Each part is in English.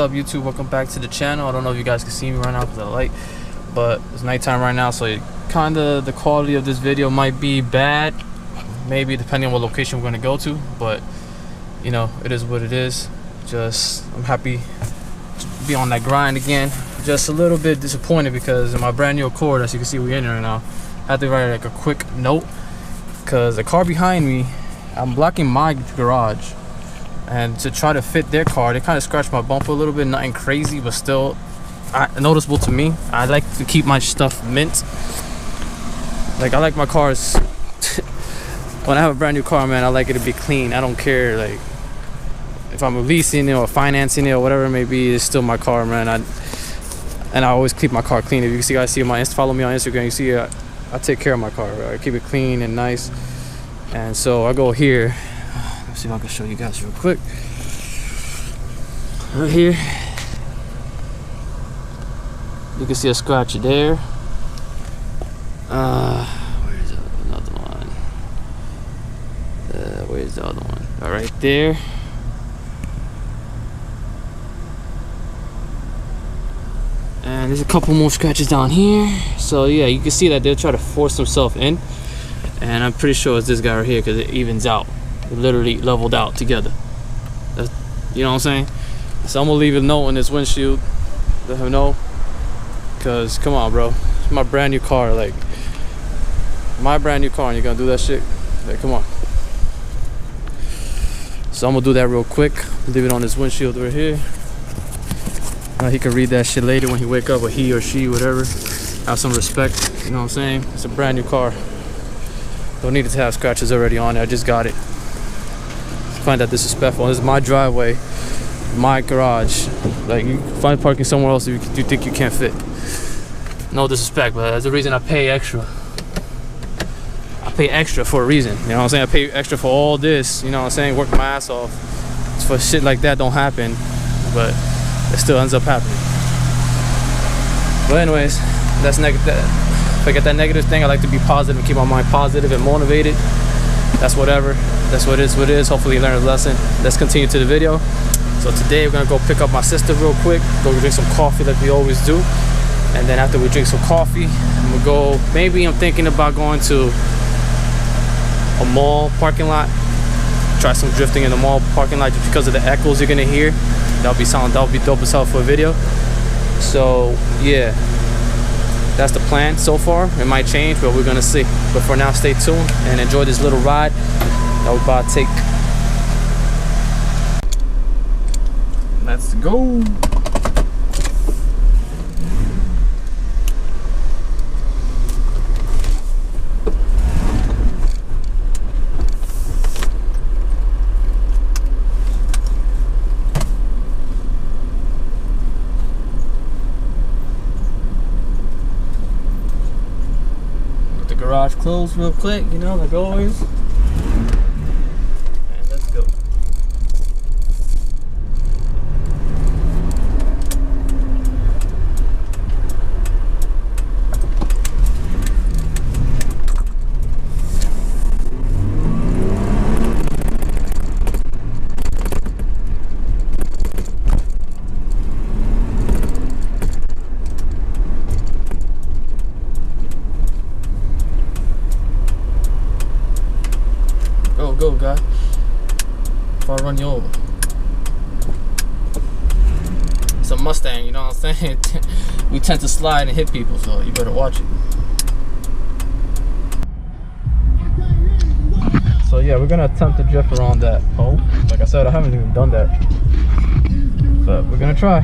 up, YouTube? Welcome back to the channel. I don't know if you guys can see me right now because of the light, but it's nighttime right now, so kind of the quality of this video might be bad, maybe depending on what location we're going to go to, but you know, it is what it is. Just I'm happy to be on that grind again. Just a little bit disappointed because in my brand new Accord, as you can see, we're in it right now, I had to write like a quick note because the car behind me, I'm blocking my garage, and to try to fit their car, they kind of scratched my bumper a little bit. Nothing crazy, but still noticeable to me. I like to keep my stuff mint. Like, I like my cars when I have a brand new car, man, I like it to be clean. I don't care like if I'm leasing it or financing it or whatever it may be, it's still my car, man. And I always keep my car clean. If you guys see my follow me on Instagram, you see I take care of my car, right? I keep it clean and nice. And so I go here. Let's see if I can show you guys real quick. Right here, you can see a scratch there. Where's another one? Where's the other one? All right there. And there's a couple more scratches down here. So yeah, you can see that they'll try to force themselves in. And I'm pretty sure it's this guy right here because it evens out. It literally leveled out together. That's, you know what I'm saying? So I'm gonna leave a note on this windshield. Let him know. Cause come on, bro. It's my brand new car. Like, my brand new car, and you're gonna do that shit? Like, come on. So I'm gonna do that real quick. Leave it on this windshield right here. He can read that shit later when he wake up, or he or she, whatever. Have some respect, you know what I'm saying? It's a brand new car. Don't need it to have scratches already on it. I just got it. Find that disrespectful. This is my driveway, my garage. Like, you find parking somewhere else if you think you can't fit. No disrespect, but that's the reason I pay extra. I pay extra for a reason, you know what I'm saying? I pay extra for all this, you know what I'm saying? Work my ass off. It's for shit like that don't happen, but it still ends up happening. But anyways, that's negative. Forget that negative thing. I like to be positive and keep my mind positive and motivated. That's whatever. That's what it is. What it is. Hopefully you learned a lesson. Let's continue to the video. So today we're gonna go pick up my sister real quick. Go drink some coffee like we always do. And then after we drink some coffee, we'll go. Maybe I'm thinking about going to a mall parking lot. Try some drifting in the mall parking lot just because of the echoes you're gonna hear. That'll be dope as hell for a video. So yeah, that's the plan so far. It might change, but we're gonna see. But for now, stay tuned and enjoy this little ride that we're about to take. Let's go. Garage closed real quick, you know, like always. And let's go. Go, guy. Before I run you over. It's a Mustang, you know what I'm saying? We tend to slide and hit people, so you better watch it. So yeah, we're gonna attempt to drift around that pole. Like I said, I haven't even done that, but we're gonna try.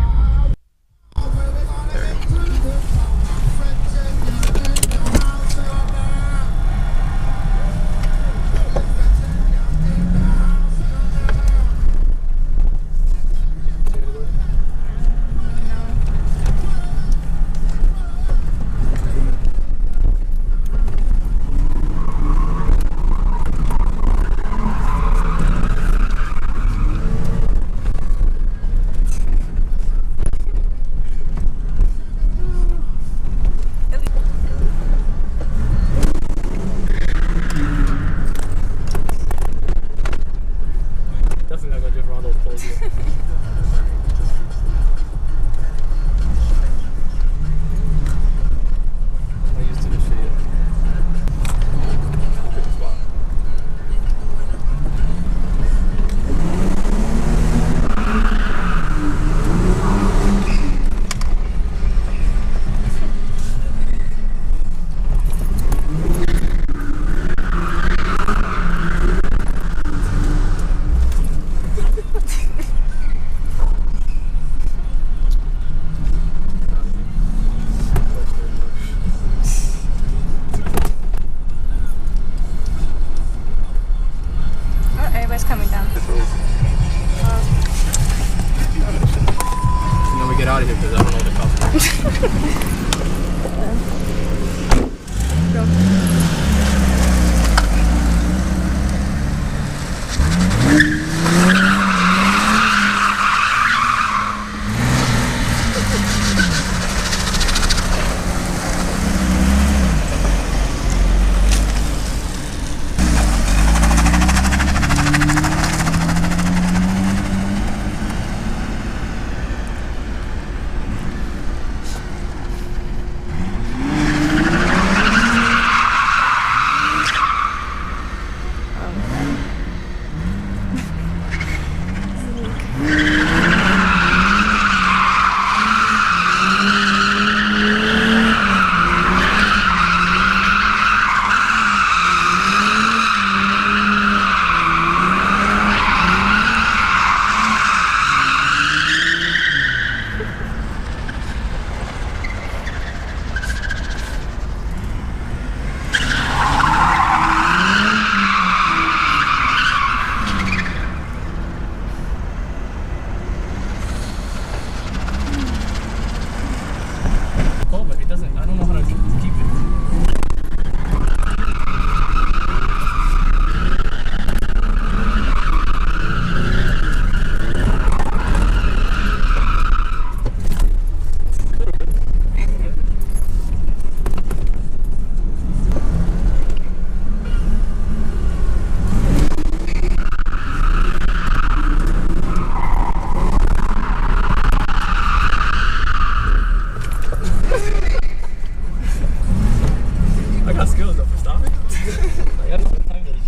I don't know what time that is.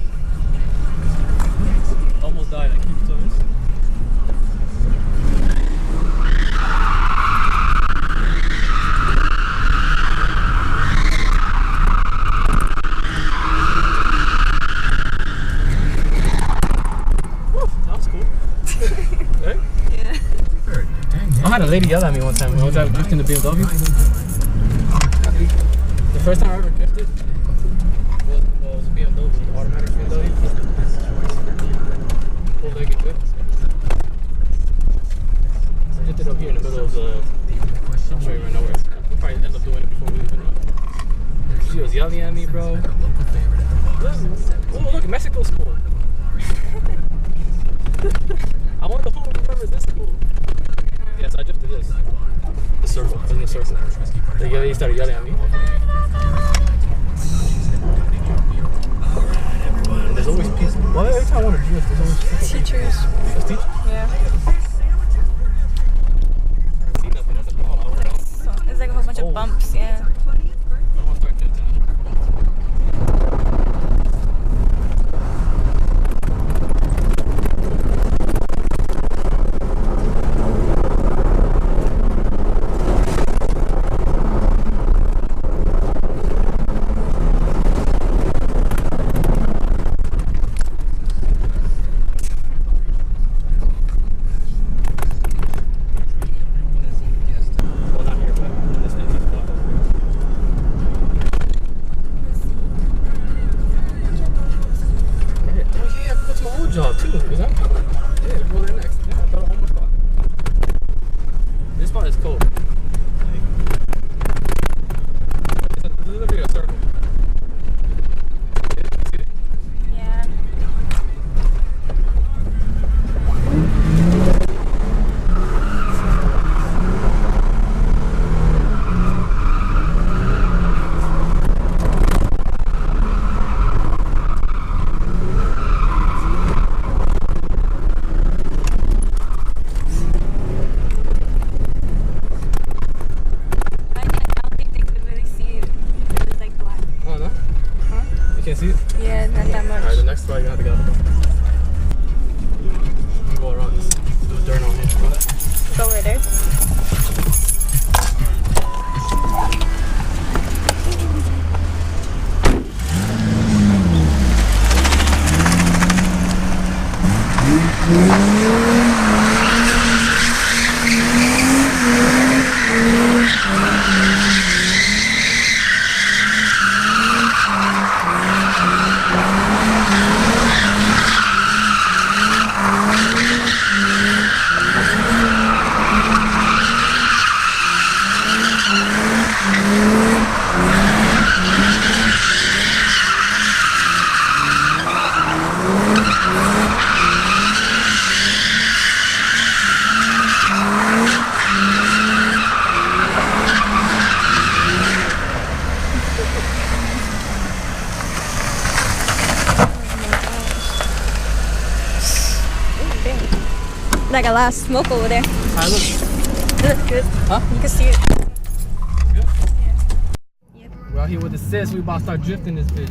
Almost died. I keep doing this. I had a lady yell at me one time when I was drifting the BMW. The first time I ever drifted was a BMW, the automatic BMW. Full-legged drift. I drifted up here in the middle of the... I'll show you right now where. We'll probably end up doing it before we leave. She was yelling at me, bro. Oh, look, Mexico school. I want the phone. Remember this school. Yes, I just did this. The circle. In the circle. He started yelling at me. And there's always people. Well, every time I want to drift, there's always people. Teachers. There's teachers? Yeah. I see nothing. That's a ball. So, there's like a whole bunch of bumps, yeah. I want to start drifting. Job too, is that? Yeah, go there next. Yeah, I thought I almost got. This spot is cold. It's literally a circle. See it? Yeah. See it? Yeah, not that much. Alright, the next spot you have to go. You go around this. There's dirt on here. Go over there. Like a lot of smoke over there. Alright, look. It looks good. Huh? You can see it. Good? Yeah. Yep. We're out here with the sis. We about to start drifting this bitch.